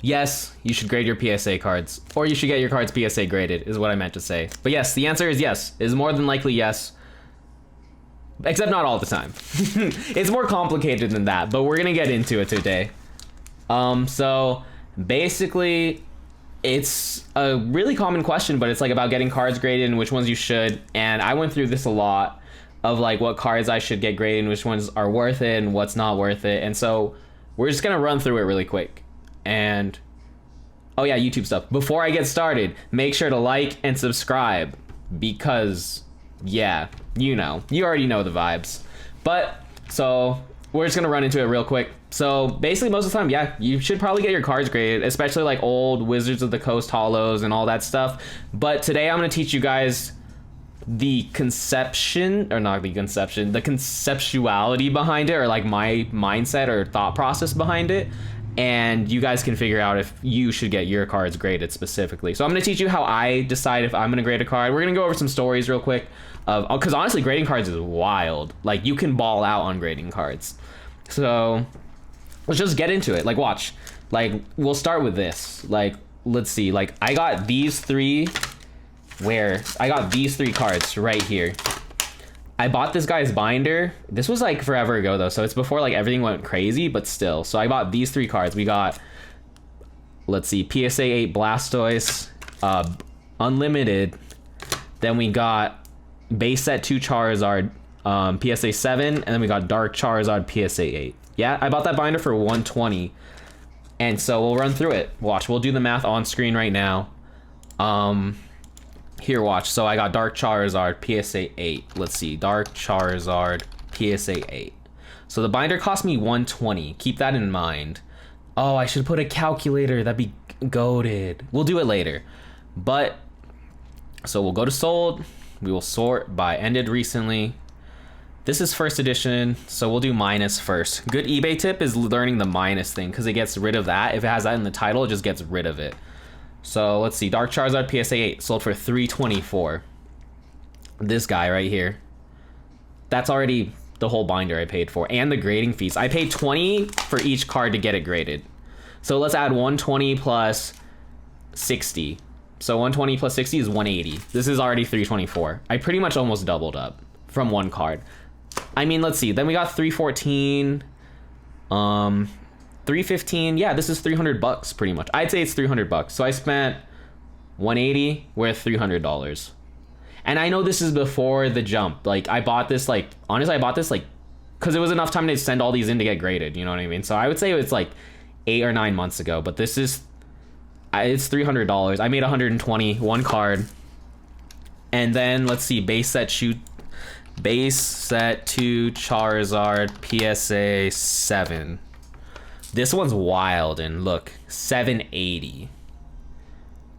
Yes, you should grade your PSA cards, or you should get your cards PSA graded, is what I meant to say. But yes, the answer is yes. It is more than likely yes. Except not all the time. It's more complicated than that, but we're gonna get into it today. So basically, it's a really common question, but it's like about getting cards graded and which ones you should. And I went through this a lot of like what cards I should get graded and which ones are worth it and what's not worth it. And so we're just gonna run through it really quick. And oh yeah, YouTube stuff. Before I get started, make sure to like and subscribe because yeah, you already know the vibes. But so we're just gonna run into it real quick. So basically most of the time, yeah, you should probably get your cards graded, especially like old Wizards of the Coast holos and all that stuff. But today I'm gonna teach you guys the conceptuality behind it, or like my mindset or thought process behind it. And you guys can figure out if you should get your cards graded specifically. So I'm going to teach you how I decide if I'm going to grade a card. We're going to go over some stories real quick. Because honestly, grading cards is wild. Like, you can ball out on grading cards. So let's just get into it. Like, watch. Like, we'll start with this. Like, let's see. Like, I got these three cards right here. I bought this guy's binder. This was like forever ago though, so it's before like everything went crazy, but still. So I bought these three cards. We got, let's see, PSA 8 Blastoise, Unlimited. Then we got base set 2 Charizard, PSA 7, and then we got Dark Charizard, PSA 8. Yeah, I bought that binder for 120. And so we'll run through it. Watch, we'll do the math on screen right now. Here, watch. So I got Dark Charizard, PSA 8. Let's see. Dark Charizard, PSA 8. So the binder cost me 120. Keep that in mind. Oh, I should put a calculator. That'd be goated. We'll do it later. But, so we'll go to sold. We will sort by ended recently. This is first edition, so we'll do minus first. Good eBay tip is learning the minus thing, because it gets rid of that. If it has that in the title, it just gets rid of it. So let's see, Dark Charizard PSA 8 sold for $324. This guy right here. That's already the whole binder I paid for, and the grading fees. I paid $20 for each card to get it graded. So let's add 120 plus 60. So 120 plus 60 is 180. This is already $324. I pretty much almost doubled up from one card. I mean, let's see. Then we got 314. 315. Yeah, this is $300 pretty much. I'd say it's $300. So I spent 180 worth $300. And I know this is before the jump. Like, I bought this, like, honestly, I bought this, like, because it was enough time to send all these in to get graded. You know what I mean? So I would say it's like 8 or 9 months ago. But this is, it's $300. I made 120, one card. And then, let's see, base set 2 Charizard, PSA 7. This one's wild, and look, 780.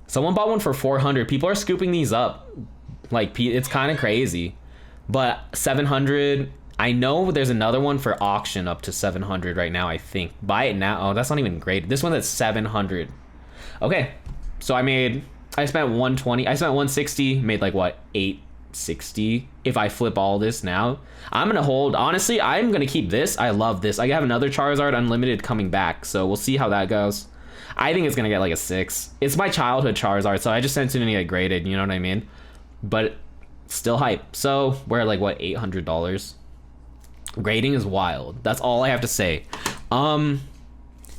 Someone bought one for 400. People are scooping these up. Like, it's kind of crazy. But 700, I know there's another one for auction up to 700 right now, I think. Buy it now. Oh, that's not even great. This one that's 700. Okay, so I spent 120. I spent 160, made like what, 860 if I flip all this now. I'm gonna hold, honestly, I'm gonna keep this. I love this. I have another Charizard Unlimited coming back, so we'll see how that goes. I think it's gonna get like a 6. It's my childhood Charizard, so I just sent it in to get graded, you know what I mean? But still hype. So we're at like what, $800. Grading is wild. That's all I have to say. And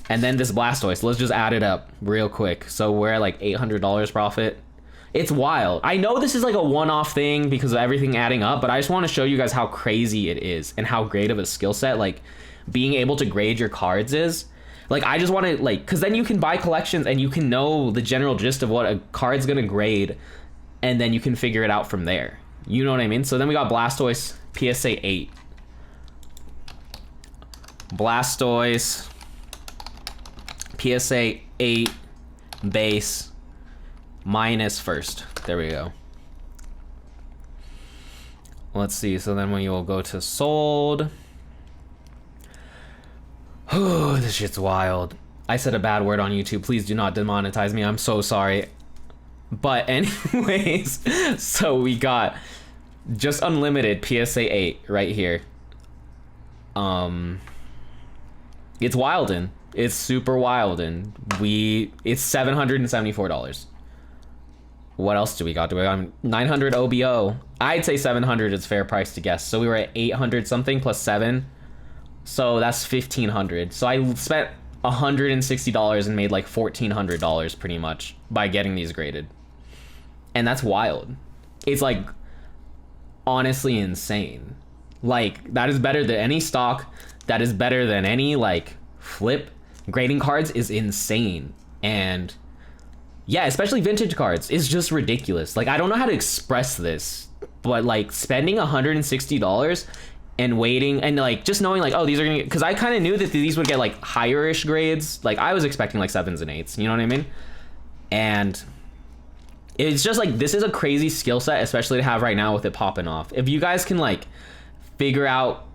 then this Blastoise, let's just add it up real quick. So we're at like $800 profit. It's wild. I know this is like a one-off thing because of everything adding up, but I just want to show you guys how crazy it is and how great of a skill set like being able to grade your cards is. Like, I just want to, like, because then you can buy collections and you can know the general gist of what a card's gonna grade, and then you can figure it out from there. You know what I mean? So then we got Blastoise PSA 8. Blastoise PSA 8 base minus first. There we go. Let's see. So then we will go to sold. Oh, this shit's wild. I said a bad word on YouTube. Please do not demonetize me. I'm so sorry. But anyways, so we got just Unlimited PSA 8 right here. It's wildin'. It's super wild, and it's $774. What else do we got? Do we got 900 OBO? I'd say 700 is fair price to guess. So we were at 800 something plus 7. So that's 1500. So I spent $160 and made like $1,400 pretty much by getting these graded. And that's wild. It's like honestly insane. Like that is better than any stock. That is better than any like flip. Grading cards is insane. And yeah, especially vintage cards is just ridiculous. Like I don't know how to express this, but like spending $160 and waiting and like just knowing like, oh, these are gonna get, because I kind of knew that these would get like higher-ish grades. Like I was expecting like 7s and 8s, you know what I mean? And it's just like, this is a crazy skill set, especially to have right now with it popping off. If you guys can like figure out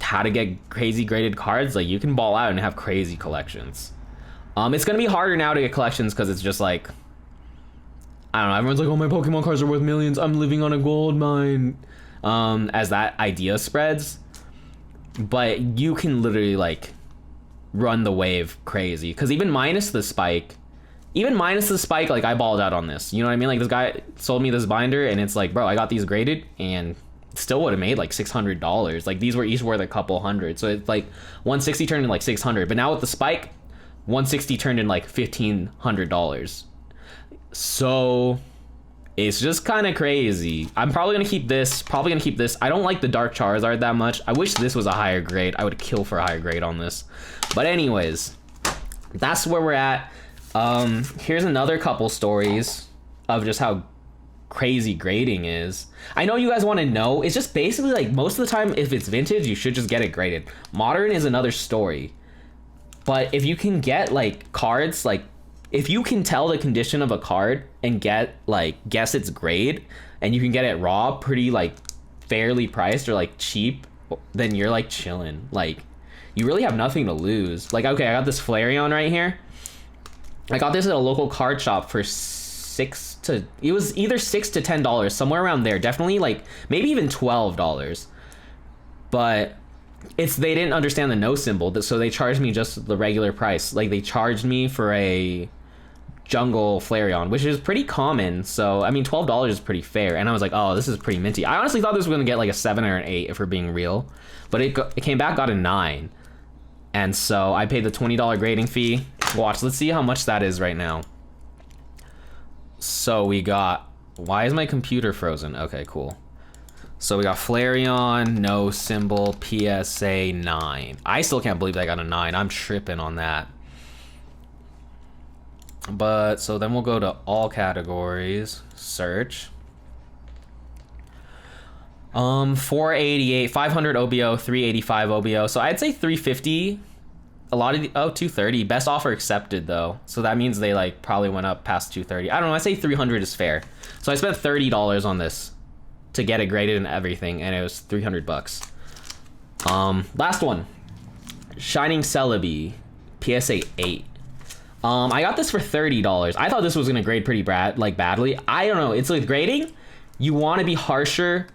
how to get crazy graded cards, like you can ball out and have crazy collections. It's gonna be harder now to get collections because it's just like, I don't know, everyone's like, oh, my Pokemon cards are worth millions, I'm living on a gold mine, as that idea spreads. But you can literally like run the wave crazy, because even minus the spike, like I balled out on this, you know what I mean? Like this guy sold me this binder and it's like, bro, I got these graded and still would have made like $600. Like these were each worth a couple hundred, so it's like 160 turned in like 600, but now with the spike 160 turned in like $1,500. So it's just kind of crazy. I'm probably gonna keep this. I don't like the Dark Charizard that much. I wish this was a higher grade. I would kill for a higher grade on this. But anyways, that's where we're at. Here's another couple stories of just how crazy grading is. I know you guys want to know. It's just basically like most of the time, if it's vintage, you should just get it graded. Modern is another story. But if you can get like cards, like if you can tell the condition of a card and get like guess its grade, and you can get it raw pretty like fairly priced or like cheap, then you're like chilling. Like you really have nothing to lose. Like, okay, I got this Flareon right here. I got this at a local card shop for it was either $6 to $10, somewhere around there. Definitely like maybe even $12. But they didn't understand the no symbol, so they charged me just the regular price. Like they charged me for a jungle Flareon, which is pretty common. So I mean, $12 is pretty fair. And I was like, oh, this is pretty minty. I honestly thought this was gonna get like a 7 or an 8 if we're being real, but it came back, got a 9. And so I paid the $20 grading fee. Watch, let's see how much that is right now. So we got, why is my computer frozen? Okay, cool. So we got Flareon, no symbol, PSA 9. I still can't believe I got a 9. I'm tripping on that. But so then we'll go to all categories, search. 488, 500 OBO, 385 OBO. So I'd say 350. A lot of the, 230. Best offer accepted though. So that means they like probably went up past 230. I don't know. I say 300 is fair. So I spent $30 on this to get it graded and everything, and it was 300 bucks. Last one. Shining Celebi, PSA 8. I got this for $30. I thought this was gonna grade pretty badly. I don't know. It's like grading. You want to be harsher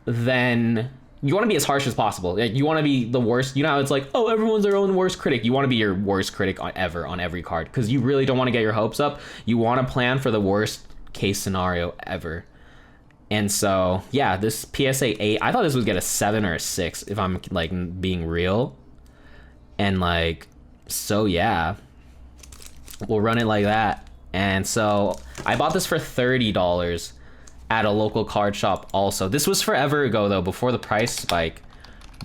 than. You want to be as harsh as possible. Like, you want to be the worst. You know how it's like, oh, everyone's their own worst critic. You want to be your worst critic ever on every card, because you really don't want to get your hopes up. You want to plan for the worst case scenario ever. And so, yeah, this PSA 8, I thought this would get a 7 or a 6 if I'm like being real. And like, so yeah, we'll run it like that. And so I bought this for $30 at a local card shop also. This was forever ago though, before the price spike.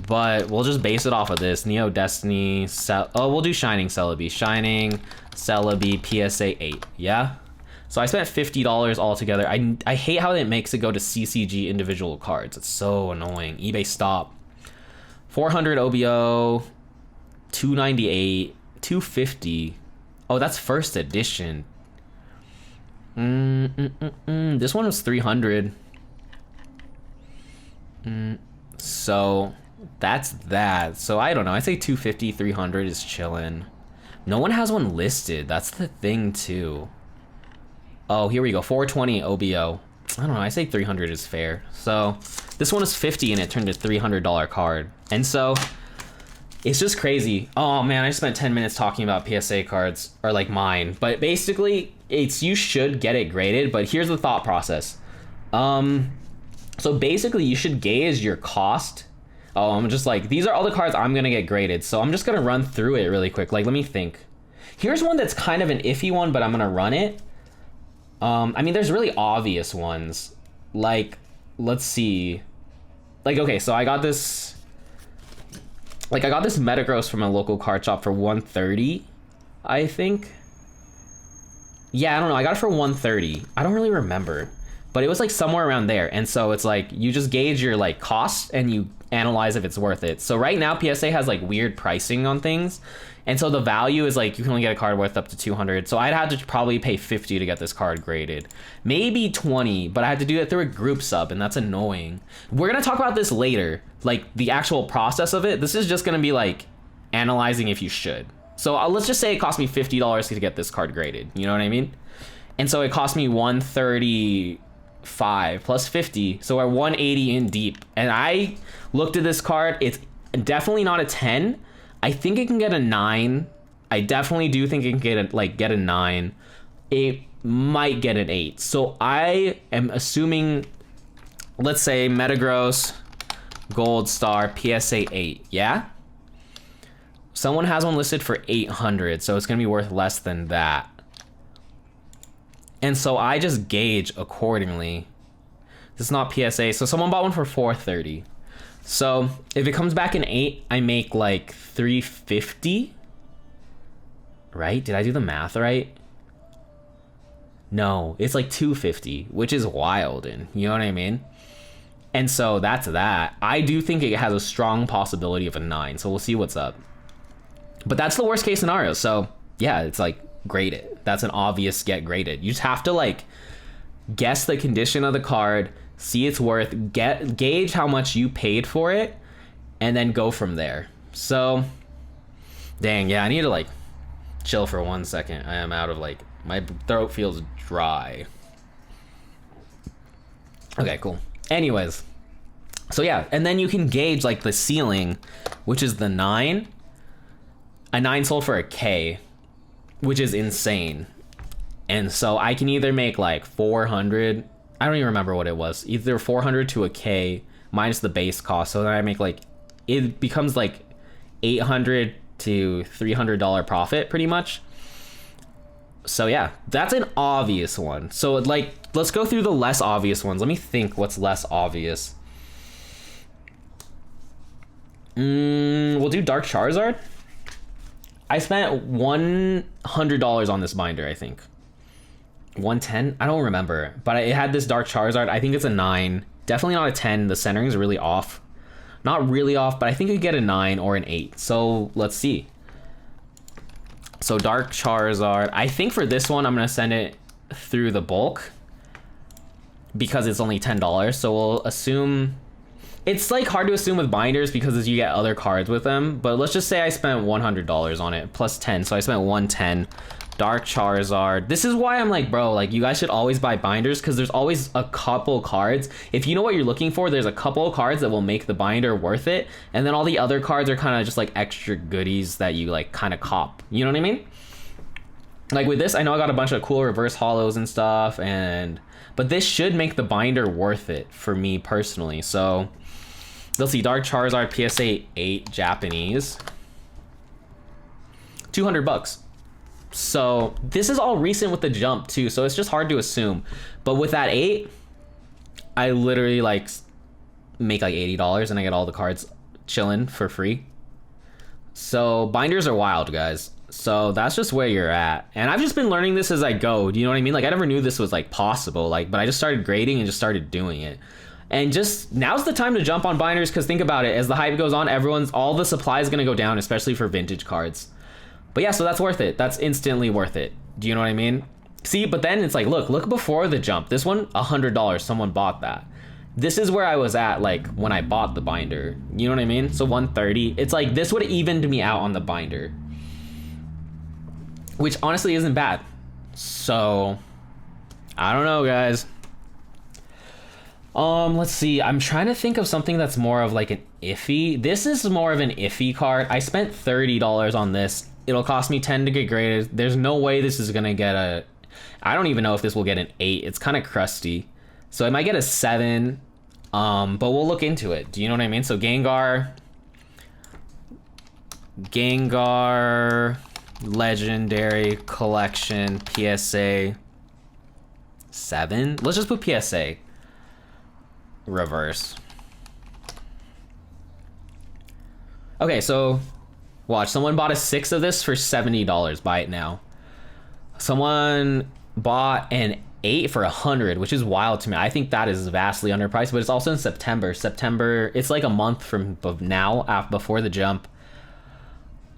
But we'll just base it off of this. Neo Destiny, we'll do Shining Celebi. Shining Celebi PSA 8, yeah? So I spent $50 altogether. I hate how it makes it go to CCG individual cards. It's so annoying. eBay stop. 400 OBO, 298, 250. Oh, that's first edition. This one was 300. So that's that. So I don't know. I say 250, 300 is chilling. No one has one listed. That's the thing too. Oh, here we go. 420 OBO. I don't know. I say 300 is fair. So this one is 50 and it turned a $300 card. And so It's just crazy. Oh man, I spent 10 minutes talking about PSA cards, or like mine. But basically, it's you should get it graded, but here's the thought process. So basically you should gauge your cost. Oh, I'm just like, these are all the cards I'm gonna get graded. So I'm just gonna run through it really quick. Like, let me think. Here's one that's kind of an iffy one, but I'm gonna run it. I mean, there's really obvious ones. Like, let's see. Like, okay, so I got this Metagross from a local card shop for 130, I think. Yeah, I don't know. I got it for 130. I don't really remember, but it was like somewhere around there. And so it's like you just gauge your like cost and you analyze if it's worth it. So right now PSA has like weird pricing on things. And so the value is like you can only get a card worth up to 200. So I'd have to probably pay 50 to get this card graded. Maybe 20, but I had to do it through a group sub, and that's annoying. We're going to talk about this later, like the actual process of it. This is just going to be like analyzing if you should. So let's just say it cost me $50 to get this card graded. You know what I mean? And so it cost me 135 plus 50. So we're 180 in deep. And I looked at this card. It's definitely not a 10. I think it can get a 9. I definitely do think it can get a 9. It might get an 8. So I am assuming, let's say Metagross, Gold Star, PSA 8. Yeah? Someone has one listed for 800, so it's going to be worth less than that. And so I just gauge accordingly. This is not PSA, so someone bought one for 430. So if it comes back an 8, I make like 350. Right? Did I do the math right? No, it's like 250, which is wild, and you know what I mean? And so that's that. I do think it has a strong possibility of a 9, so we'll see what's up. But that's the worst case scenario. So yeah, it's like grade it. That's an obvious get graded. You just have to like guess the condition of the card, see its worth, gauge how much you paid for it, and then go from there. So dang, yeah, I need to like chill for 1 second. I am out of like, my throat feels dry. Okay, cool. Anyways, so yeah, and then you can gauge like the ceiling, which is the 9. A 9 sold for a K, which is insane. And so I can either make like 400, I don't even remember what it was, either 400 to a K minus the base cost. So then I make like, it becomes like $800 to $300 profit pretty much. So yeah, that's an obvious one. So like, let's go through the less obvious ones. Let me think what's less obvious. We'll do Dark Charizard. I spent $100 on this binder, I think. 110? I don't remember. But it had this Dark Charizard. I think it's a 9. Definitely not a 10. The centering is really off. Not really off, but I think it could get a 9 or an 8. So let's see. So Dark Charizard. I think for this one, I'm going to send it through the bulk because it's only $10. So we'll assume... It's like hard to assume with binders because you get other cards with them, but let's just say I spent $100 on it plus 10, so I spent 110. Dark Charizard. This is why I'm like, bro, like you guys should always buy binders because there's always a couple cards. If you know what you're looking for, there's a couple of cards that will make the binder worth it, and then all the other cards are kind of just like extra goodies that you like kind of cop. You know what I mean? Like with this, I know I got a bunch of cool reverse holos and stuff, but this should make the binder worth it for me personally. So let's see, Dark Charizard PSA 8 Japanese, $200. So this is all recent with the jump too, so it's just hard to assume. But with that 8, I literally like make like $80 and I get all the cards chilling for free. So binders are wild, guys. So that's just where you're at. And I've just been learning this as I go. Do you know what I mean? Like I never knew this was like possible, like, but I just started grading and just started doing it. And just now's the time to jump on binders because think about it, as the hype goes on, all the supply is going to go down, especially for vintage cards. But yeah, so that's worth it. That's instantly worth it. Do you know what I mean? See, but then it's like, look before the jump. This one, $100, someone bought that. This is where I was at like when I bought the binder. You know what I mean? So 130. It's like this would have evened me out on the binder, which honestly isn't bad. So I don't know, guys. Let's see. I'm trying to think of something that's more of like an iffy. This is more of an iffy card. I spent $30 on this. It'll cost me 10 to get graded. There's no way this is gonna get a... I don't even know if this will get an 8. It's kind of crusty. So it might get a 7, but we'll look into it. Do you know what I mean? So Gengar, Legendary Collection, PSA 7. Let's just put PSA. Reverse. Okay, so watch. Someone bought a 6 of this for $70. Buy it now. Someone bought an 8 for $100, which is wild to me. I think that is vastly underpriced, but it's also in September. It's like a month from now, before the jump.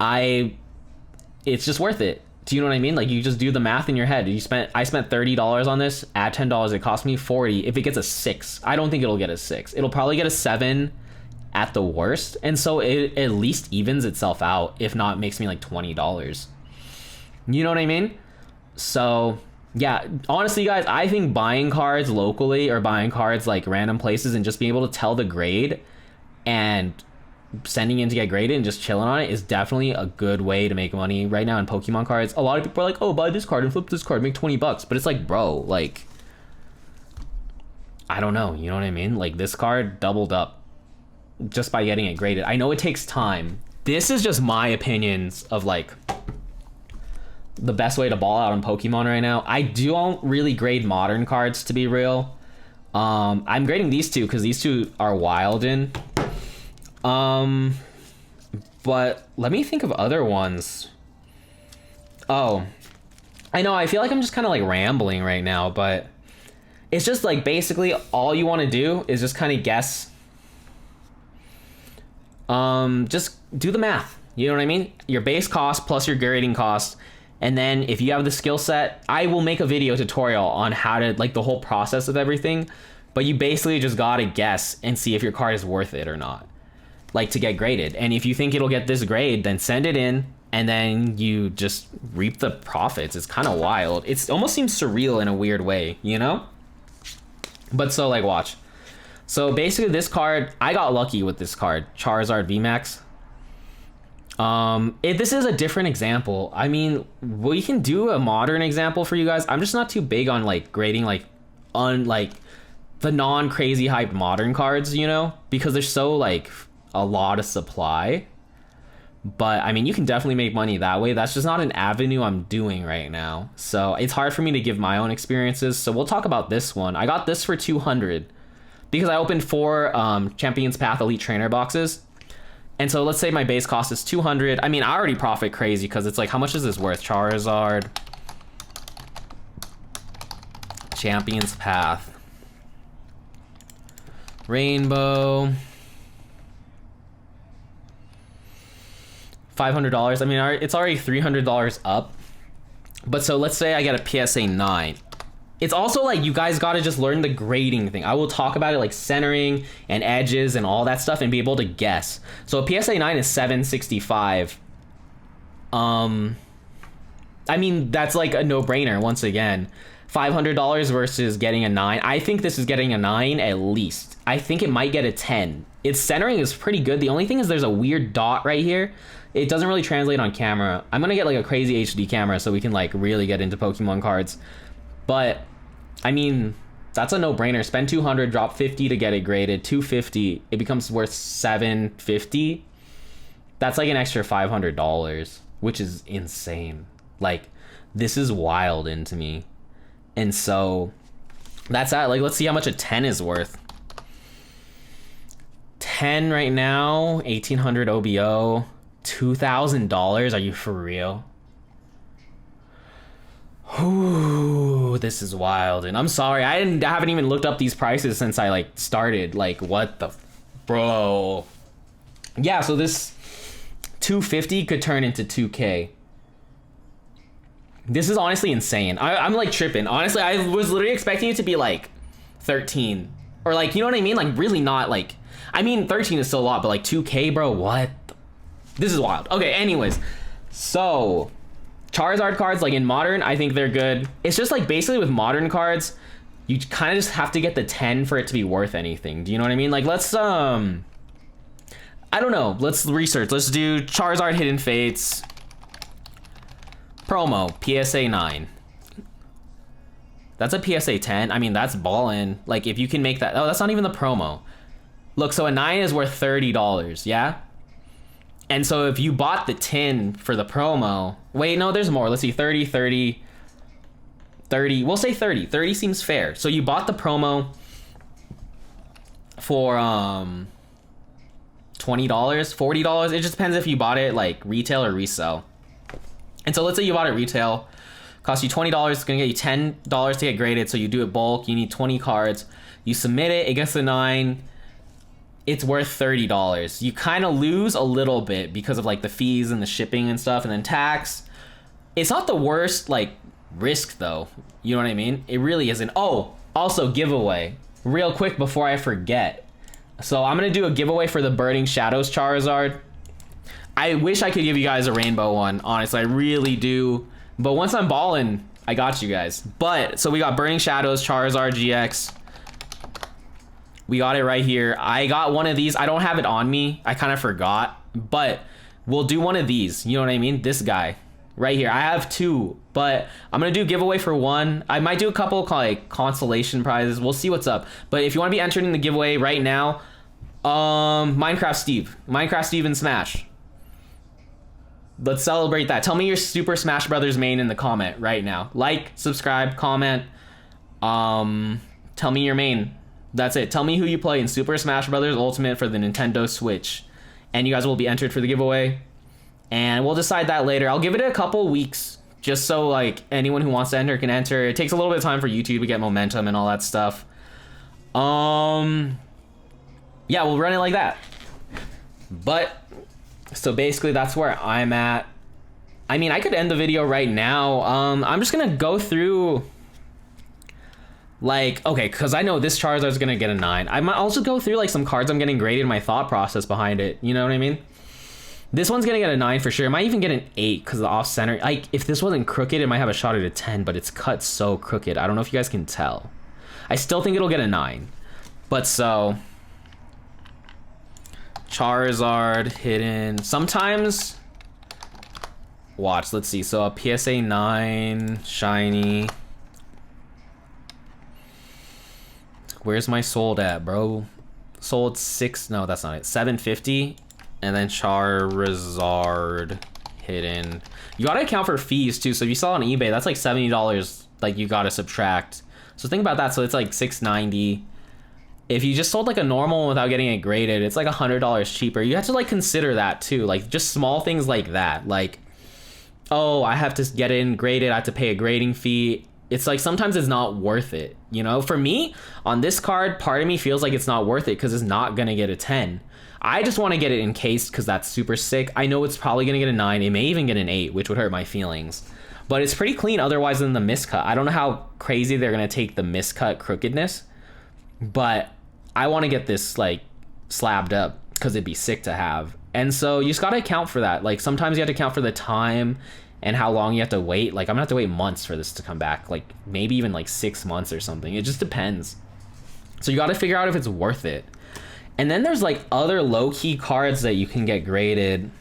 It's just worth it. Do you know what I mean? Like, you just do the math in your head. I spent $30 on this. Add $10, it cost me $40. If it gets a 6, I don't think it'll get a 6. It'll probably get a 7 at the worst, and so it at least evens itself out. If not, it makes me like $20. You know what I mean? So yeah, honestly guys, I think buying cards locally or buying cards like random places and just being able to tell the grade and sending in to get graded and just chilling on it is definitely a good way to make money right now in Pokemon cards. A lot of people are like, oh, buy this card and flip this card, make $20, but it's like, bro, like, I don't know, you know what I mean? Like, this card doubled up just by getting it graded. I know it takes time. This is just my opinions of like the best way to ball out on Pokemon right now. I don't really grade modern cards, to be real. I'm grading these two because these two are wild in. But let me think of other ones. Oh, I know, I feel like I'm just kind of like rambling right now, but it's just like basically all you want to do is just kind of guess. Just do the math. You know what I mean? Your base cost plus your grading cost. And then if you have the skill set, I will make a video tutorial on how to, like, the whole process of everything. But you basically just gotta guess and see if your card is worth it or not, like, to get graded. And if you think it'll get this grade, then send it in, and then you just reap the profits. It's kind of wild. It almost seems surreal in a weird way, you know? But so, like, watch. So basically this card, I got lucky with this card, Charizard VMAX. This is a different example. I mean, we can do a modern example for you guys. I'm just not too big on like grading like the non-crazy hyped modern cards, you know, because there's so like a lot of supply. But I mean, you can definitely make money that way. That's just not an avenue I'm doing right now. So it's hard for me to give my own experiences. So we'll talk about this one. I got this for 200 because I opened 4 Champions Path Elite Trainer boxes. And so let's say my base cost is 200. I mean, I already profit crazy because it's like, how much is this worth? Charizard, Champions Path, Rainbow, $500. I mean, it's already $300 up. But so let's say I get a PSA 9. It's also like, you guys got to just learn the grading thing. I will talk about it, like centering and edges and all that stuff, and be able to guess. So a PSA 9 is 765. I mean, that's like a no-brainer once again. $500 versus getting a 9. I think this is getting a 9 at least. I think it might get a 10. Its centering is pretty good. The only thing is there's a weird dot right here. It doesn't really translate on camera. I'm going to get like a crazy HD camera so we can like really get into Pokemon cards. But I mean, that's a no-brainer. Spend 200, drop 50 to get it graded. 250, it becomes worth 750. That's like an extra $500, which is insane. Like, this is wild into me. And so that's that. Like, let's see how much a 10 is worth. 10 right now, 1800 OBO, $2,000. Are you for real? Ooh, this is wild. And I'm sorry, I haven't even looked up these prices since I like started. Like, what the bro? Yeah, so this 250 could turn into 2K. This is honestly insane. I'm like tripping. Honestly, I was literally expecting it to be like 13 or like, you know what I mean? Like, really not like, I mean, 13 is still a lot, but like 2K, bro, what? This is wild. Okay, anyways, so Charizard cards, like in modern, I think they're good. It's just like basically with modern cards, you kind of just have to get the 10 for it to be worth anything. Do you know what I mean? Like, let's I don't know. Let's research. Let's do Charizard Hidden Fates. Promo, PSA 9. That's a PSA 10. I mean, that's ballin'. Like, if you can make that... Oh, that's not even the promo. Look, so a 9 is worth $30, yeah? And so if you bought the 10 for the promo... Wait, no, there's more. Let's see, 30, 30... 30, we'll say 30. 30 seems fair. So you bought the promo for $20, $40. It just depends if you bought it like retail or resell. And so let's say you bought it retail, cost you $20. It's gonna get you $10 to get graded. So you do it bulk. You need 20 cards. You submit it. It gets a 9. It's worth $30. You kind of lose a little bit because of like the fees and the shipping and stuff, and then tax. It's not the worst like risk though, you know what I mean? It really isn't. Oh, also giveaway real quick before I forget. So I'm gonna do a giveaway for the Burning Shadows Charizard. I wish I could give you guys a rainbow one, honestly, I really do, but once I'm balling, I got you guys. But so we got Burning Shadows Charizard GX. We got it right here. I got one of these. I don't have it on me, I kind of forgot, but we'll do one of these, you know what I mean? This guy right here. I have 2, but I'm gonna do a giveaway for 1. I might do a couple like consolation prizes. We'll see what's up. But if you want to be entered in the giveaway right now, Minecraft Steve in Smash. Let's celebrate that. Tell me your Super Smash Brothers main in the comment right now. Like, subscribe, comment. Tell me your main. That's it. Tell me who you play in Super Smash Brothers Ultimate for the Nintendo Switch, and you guys will be entered for the giveaway. And we'll decide that later. I'll give it a couple weeks just so like anyone who wants to enter can enter. It takes a little bit of time for YouTube to get momentum and all that stuff. Yeah, we'll run it like that. But so basically that's where I'm at. I mean, I could end the video right now. I'm just gonna go through like, okay, because I know this Charizard's gonna get a 9. I might also go through like some cards I'm getting graded, my thought process behind it, you know what I mean? This one's gonna get a 9 for sure. It might even get an 8 because the off center. Like, if this wasn't crooked, it might have a shot at a 10, but it's cut so crooked. I don't know if you guys can tell. I still think it'll get a 9. But so, Charizard hidden. Sometimes, watch, let's see. So a PSA 9 shiny. Where's my sold at, bro? Sold 6, no, that's not it. 750. And then Charizard hidden. You gotta account for fees too. So if you sell on eBay, that's like $70 like you gotta subtract. So think about that. So it's like $6.90. If you just sold like a normal one without getting it graded, it's like $100 cheaper. You have to like consider that too. Like just small things like that. Like, oh, I have to get it in graded. I have to pay a grading fee. It's like sometimes it's not worth it. You know, for me on this card, part of me feels like it's not worth it because it's not gonna get a 10. I just want to get it encased because that's super sick. I know it's probably going to get a 9. It may even get an 8, which would hurt my feelings. But it's pretty clean otherwise than the miscut. I don't know how crazy they're going to take the miscut crookedness. But I want to get this like slabbed up because it'd be sick to have. And so you just got to account for that. Like sometimes you have to account for the time and how long you have to wait. Like I'm going to have to wait months for this to come back. Like maybe even like 6 months or something. It just depends. So you got to figure out if it's worth it. And then there's like other low-key cards that you can get graded.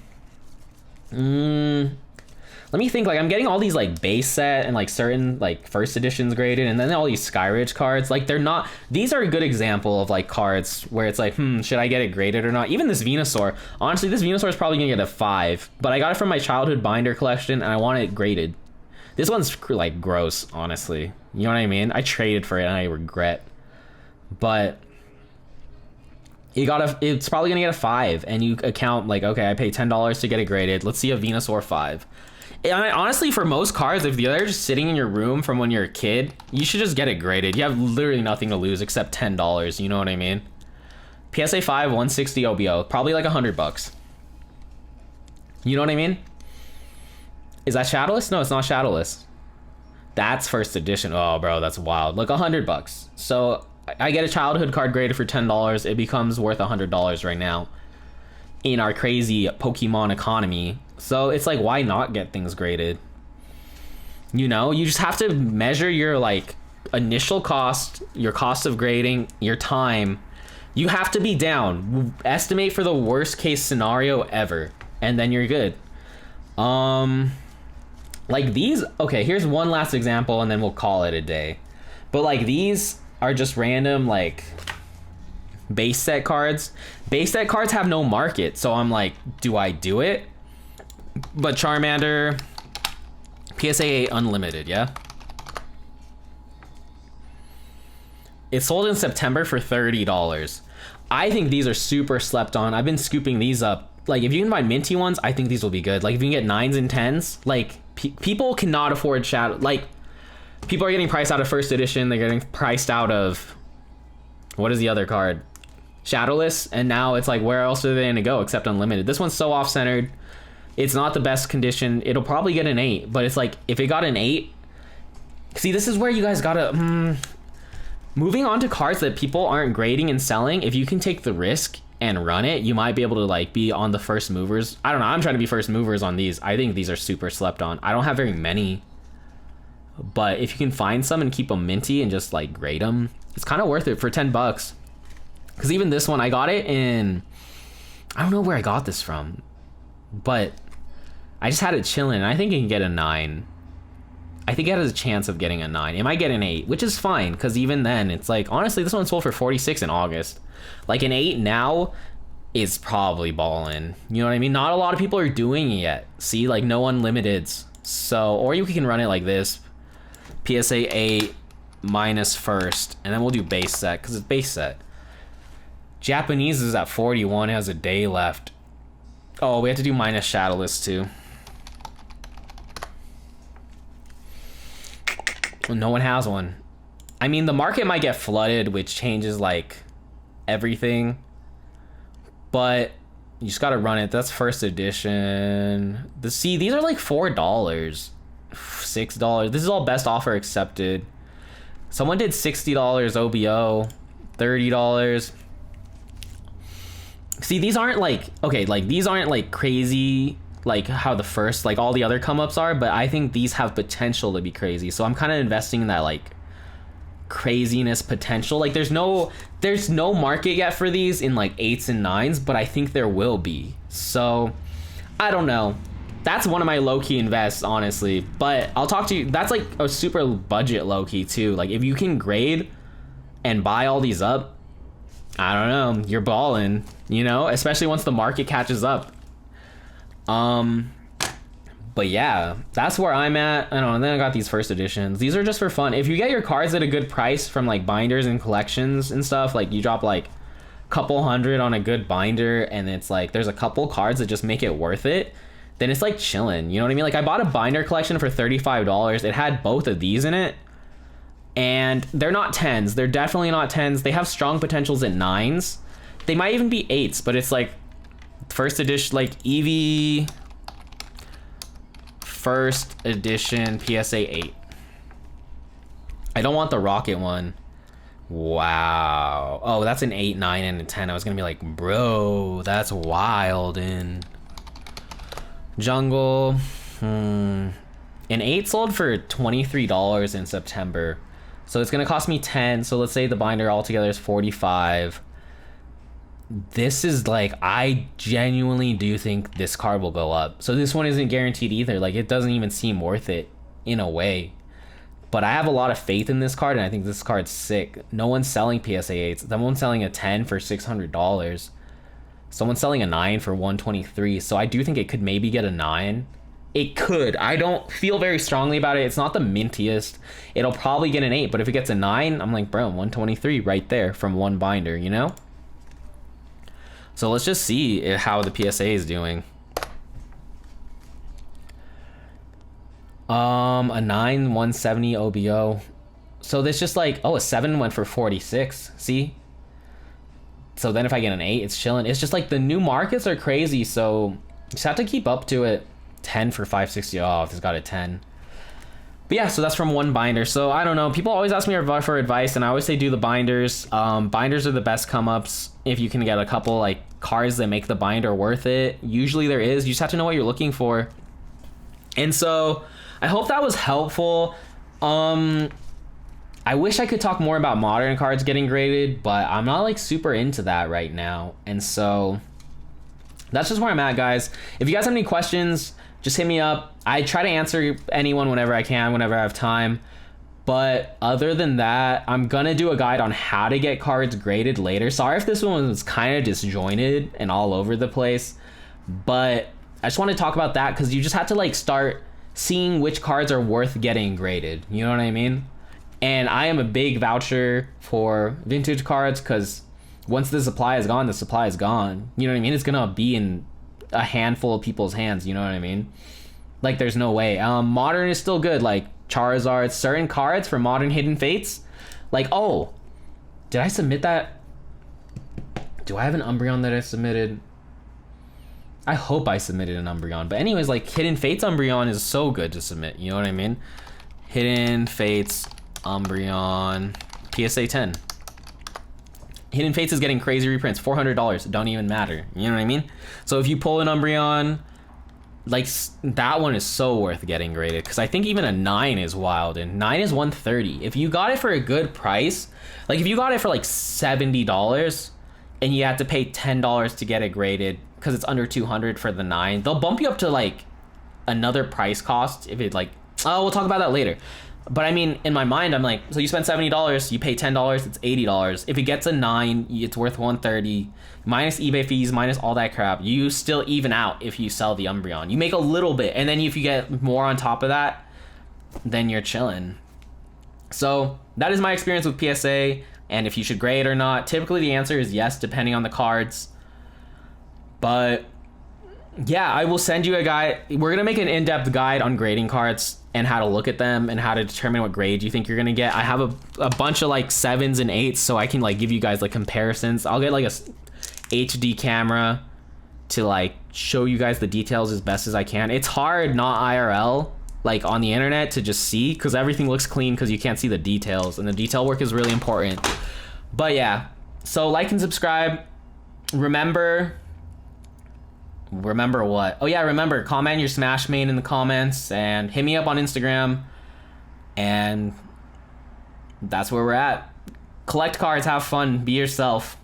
Let me think. Like I'm getting all these like base set and like certain like first editions graded, and then all these Skyridge cards. Like they're not. These are a good example of like cards where it's like, should I get it graded or not? Even this Venusaur. Honestly, this Venusaur is probably gonna get a 5, but I got it from my childhood binder collection, and I want it graded. This one's like gross, honestly. You know what I mean? I traded for it, and I regret. But it's probably gonna get a 5, and you account like, okay, I pay $10 to get it graded. Let's see a Venusaur 5. And honestly, for most cards, if they're just sitting in your room from when you're a kid, you should just get it graded. You have literally nothing to lose except $10. You know what I mean? PSA 5, 160 OBO, probably like $100. You know what I mean? Is that shadowless? No, it's not shadowless. That's first edition. Oh, bro, that's wild. Like $100. So I get a childhood card graded for $10. It becomes worth $100 right now in our crazy Pokemon economy. So it's like, why not get things graded? You know, you just have to measure your like initial cost, your cost of grading, your time. You have to be down. Estimate for the worst case scenario ever, and then you're good. Like these, okay, here's one last example and then we'll call it a day. But like these are just random like base set cards. Base set cards have no market, so I'm like, do I do it? But Charmander, PSA 8 unlimited, yeah? It sold in September for $30. I think these are super slept on. I've been scooping these up. Like, if you can buy minty ones, I think these will be good. Like, if you can get 9s and 10s, like, people cannot afford Shadow. Like, people are getting priced out of first edition. They're getting priced out of, what is the other card? Shadowless. And now it's like, where else are they going to go except unlimited? This one's so off-centered. It's not the best condition. It'll probably get an 8. But it's like, if it got an 8... See, this is where you guys gotta... Moving on to cards that people aren't grading and selling, if you can take the risk and run it, you might be able to like be on the first movers. I don't know, I'm trying to be first movers on these. I think these are super slept on. I don't have very many, but if you can find some and keep them minty and just like grade them, it's kind of worth it for 10 bucks. Because even this one, I got it in, I don't know where I got this from, but I just had it chilling. I think it can get a 9. I think it has a chance of getting a 9. It might get an 8, which is fine, because even then, it's like, honestly, this one sold for 46 in August. Like, an 8 now is probably balling. You know what I mean? Not a lot of people are doing it yet. See, like, no unlimiteds. So, or you can run it like this. PSA 8 minus first, and then we'll do base set, because it's base set. Japanese is at 41, has a day left. Oh, we have to do minus Shadowless, too. No one has one. I mean, the market might get flooded, which changes like everything, but you just gotta run it. That's first edition. These are like $4, $6. This is all best offer accepted. Someone did $60 OBO, $30. See, these aren't like, okay, like these aren't like crazy like how the first, like all the other come ups are, but I think these have potential to be crazy. So I'm kind of investing in that like craziness potential. Like there's no market yet for these in like 8s and 9s, but I think there will be. So I don't know. That's one of my low-key invests, honestly. But I'll talk to you. That's like a super budget low-key too. Like if you can grade and buy all these up, I don't know, you're balling, you know, especially once the market catches up. But yeah, that's where I'm at. I don't know. And then I got these first editions. These are just for fun. If you get your cards at a good price from like binders and collections and stuff, like you drop like a couple hundred on a good binder and it's like there's a couple cards that just make it worth it, then it's like chilling. You know what I mean? Like I bought a binder collection for $35. It had both of these in it. And they're not 10s. They're definitely not 10s. They have strong potentials at 9s. They might even be 8s, but it's like first edition, like Eevee first edition PSA 8. I don't want the rocket one. Wow. Oh, that's an 8, 9, and a 10. I was gonna be like, bro, that's wild. In jungle, an 8 sold for $23 in September, so it's gonna cost me 10. So let's say the binder altogether is 45. This is like, I genuinely do think this card will go up. So this one isn't guaranteed either. Like it doesn't even seem worth it in a way, but I have a lot of faith in this card and I think this card's sick. No one's selling PSA 8s. Someone's selling a 10 for $600. Someone's selling a 9 for $123. So I do think it could maybe get a 9. It could. I don't feel very strongly about it. It's not the mintiest. It'll probably get an 8, but if it gets a 9, I'm like, bro, 123 right there from one binder, you know? So let's just see how the PSA is doing. A 9, 170 OBO. So this just like, oh, a 7 went for 46. See? So then if I get an 8, it's chilling. It's just like the new markets are crazy, so you just have to keep up to it. 10 for 560. Oh, if it's got a 10. But yeah, so that's from one binder. So I don't know. People always ask me for advice, and I always say do the binders. Binders are the best come-ups if you can get a couple like cards that make the binder worth it. Usually there is. You just have to know what you're looking for. And so I hope that was helpful. I I wish I could talk more about modern cards getting graded, but I'm not like super into that right now. And so that's just where I'm at, guys. If you guys have any questions, just hit me up. I try to answer anyone whenever I can, whenever I have time. But other than that, I'm gonna do a guide on how to get cards graded later. Sorry if this one was kind of disjointed and all over the place, but I just want to talk about that because you just have to like start seeing which cards are worth getting graded. You know what I mean? And I am a big voucher for vintage cards because once the supply is gone, the supply is gone. You know what I mean? It's gonna be in a handful of people's hands. You know what I mean? Like there's no way. Modern is still good. Like Charizard, certain cards for modern Hidden Fates. Like, oh, did I submit that? Do I have an Umbreon that I submitted? I hope I submitted an Umbreon. But anyways, like Hidden Fates Umbreon is so good to submit. You know what I mean? Hidden Fates Umbreon PSA 10. Hidden Fates is getting crazy reprints. $400. Don't even matter. You know what I mean? So if you pull an Umbreon, like that one is so worth getting graded because I think even a 9 is wild, and 9 is 130. If you got it for a good price, like if you got it for like $70 and you have to pay $10 to get it graded because it's under 200 for the 9, they'll bump you up to like another price cost if it like, oh, we'll talk about that later. But I mean, in my mind, I'm like, so you spend $70, you pay $10, it's $80. If it gets a 9, it's worth 130. Minus eBay fees, minus all that crap, you still even out if you sell the Umbreon. You make a little bit, and then if you get more on top of that, then you're chilling. So that is my experience with PSA, and if you should grade or not. Typically the answer is yes, depending on the cards. But yeah, I will send you a guide. We're gonna make an in-depth guide on grading cards and how to look at them and how to determine what grade you think you're gonna get. I have a bunch of like 7s and 8s, so I can like give you guys like comparisons. I'll get like a HD camera to like show you guys the details as best as I can. It's hard not IRL like on the internet to just see because everything looks clean because you can't see the details, and the detail work is really important. But yeah, so like and subscribe. Remember what? Oh yeah, remember, comment your Smash main in the comments and hit me up on Instagram. And that's where we're at. Collect cards, have fun, be yourself.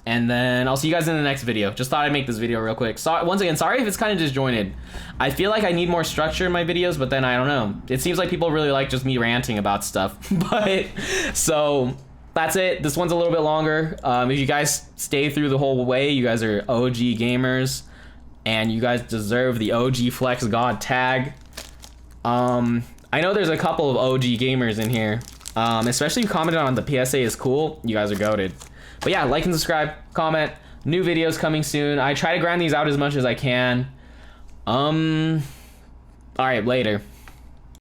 And then I'll see you guys in the next video. Just thought I'd make this video real quick. So, once again, sorry if it's kind of disjointed. I feel like I need more structure in my videos, but then I don't know. It seems like people really like just me ranting about stuff. But, so, that's it. This one's a little bit longer. If you guys stay through the whole way, you guys are OG gamers. And you guys deserve the OG Flex God tag. I know there's a couple of OG gamers in here. Especially if you commented on the PSA is cool. You guys are goated. But yeah, like and subscribe, comment. New videos coming soon. I try to grind these out as much as I can. Alright, later.